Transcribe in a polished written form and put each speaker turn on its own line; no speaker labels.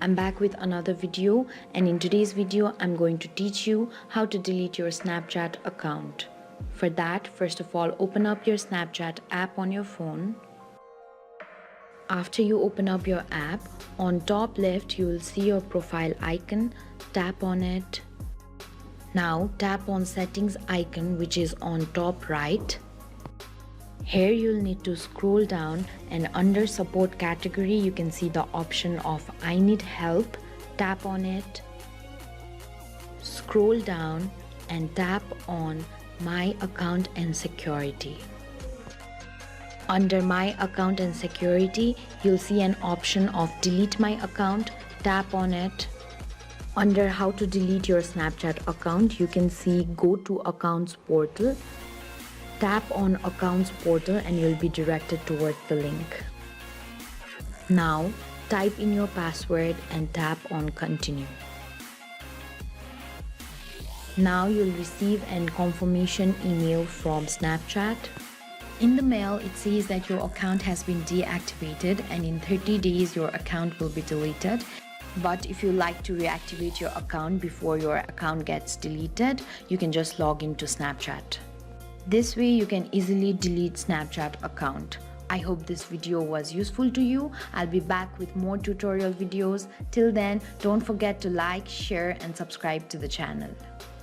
I'm back with another video, and in today's video I'm going to teach you how to delete your Snapchat account. For that, first of all, open up your Snapchat app on your phone. After you open up your app, on top left you will see your profile icon. Tap on it. Now tap on settings icon, which is on top right. Here you'll need to scroll down, and under support category you can see the option of I need help. Tap on it. Scroll down and tap on my account and security. Under my account and security you'll see an option of delete my account. Tap on it. Under how to delete your Snapchat account you can see go to accounts portal. Tap on accounts portal and you'll be directed towards the link. Now type in your password and tap on continue. Now you'll receive a confirmation email from Snapchat. In the mail it says that your account has been deactivated and in 30 days your account will be deleted. But if you like to reactivate your account before your account gets deleted, you can just log into Snapchat. This way you can easily delete Snapchat account. I hope this video was useful to you. I'll be back with more tutorial videos. Till then, don't forget to like, share and subscribe to the channel.